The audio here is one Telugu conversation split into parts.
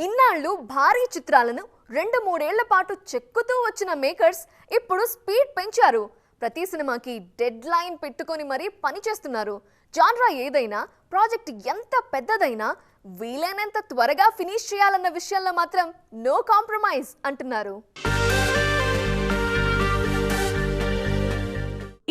ఇన్నాళ్ళు భారీ చిత్రాలను 2-3 ఏళ్ల పాటు చెక్కుతూ వచ్చిన మేకర్స్ ఇప్పుడు స్పీడ్ పెంచారు. ప్రతి సినిమాకి డెడ్ లైన్ పెట్టుకొని మరీ పని చేస్తున్నారు. జాన్రా ఏదైనా, ప్రాజెక్ట్ ఎంత పెద్దదైనా వీలైనంత త్వరగా ఫినిష్ చేయాలన్న విషయంలో మాత్రం నో కాంప్రమైజ్ అంటున్నారు.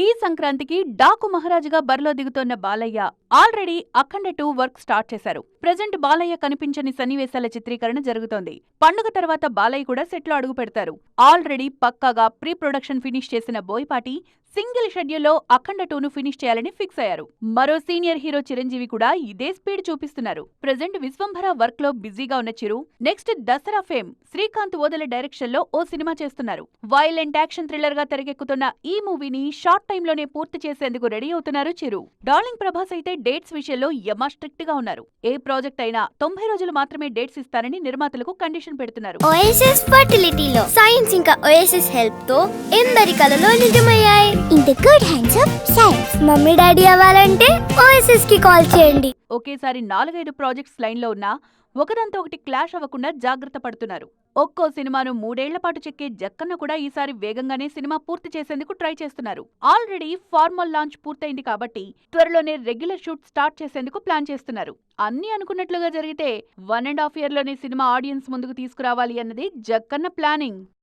ఈ సంక్రాంతికి డాకు మహారాజుగా బరిలో దిగుతోన్న బాలయ్య ఆల్రెడీ అఖండ 2 వర్క్ స్టార్ట్ చేశారు. ప్రెజెంట్ బాలయ్య కనిపించని సన్నివేశాల చిత్రీకరణ జరుగుతోంది. పండుగ తర్వాత బాలయ్య కూడా సెట్లో అడుగు పెడతారు. ఆల్రెడీ పక్కాగా ప్రీ ప్రొడక్షన్ ఫినిష్ చేసిన బోయపాటి సింగిల్ షెడ్యూల్లో అఖండ 2ను ఫినిష్ చేయాలని ఫిక్స్ అయ్యారు. మరో సీనియర్ హీరో చిరంజీవి కూడా ఇదే స్పీడ్ చూపిస్తున్నారు. ప్రెజెంట్ విశ్వంభర వర్క్ లో బిజీగా ఉన్న Chiru next Dasara fame Srikanth Odela direction లో ఓ సినిమా చేస్తున్నారు. వైలెంట్ యాక్షన్ థ్రిల్లర్ గా తెరకెక్కుతున్న ఈ మూవీని షార్ట్ టైమ్ లోనే పూర్తి చేసేందుకు రెడీ అవుతున్నారు చిరు. డార్లింగ్ ప్రభాస్ అయితే డేట్స్ విషయంలో యమ స్ట్రిక్ట్ గా ఉన్నారు. ఏ ప్రాజెక్ట్ అయినా 90 రోజులు మాత్రమే డేట్స్ ఇస్తారని నిర్మాతలకు కండిషన్ పెడుతున్నారు. ఓఎస్ఎస్ ఫర్టిలిటీలో సైన్స్ ఇంకా ఓఎస్ఎస్ హెల్ప్ తో ఎందరి కలలు నిజమయ్యాయి. In the good hands of science. Mummy daddy అవ్వాలంటే ఓఎస్ఎస్ కి కాల్ చేయండి. ఒకేసారి 4-5 ప్రాజెక్ట్స్ లైన్ లో ఉన్నా ఒకదాంతో ఒకటి క్లాష్ అవ్వకుండా జాగ్రత్త పడుతున్నారు. ఒక్కో సినిమాను 3 ఏళ్ల పాటు చెక్కే జక్కన్న కూడా ఈసారి వేగంగానే సినిమా పూర్తి చేసేందుకు ట్రై చేస్తున్నారు. ఆల్రెడీ ఫార్మల్ లాంచ్ పూర్తయింది కాబట్టి త్వరలోనే రెగ్యులర్ షూట్ స్టార్ట్ చేసేందుకు ప్లాన్ చేస్తున్నారు. అన్ని అనుకున్నట్లుగా జరిగితే 1.5 year లోనే సినిమా ఆడియన్స్ ముందుకు తీసుకురావాలి అన్నది జక్కన్న ప్లానింగ్.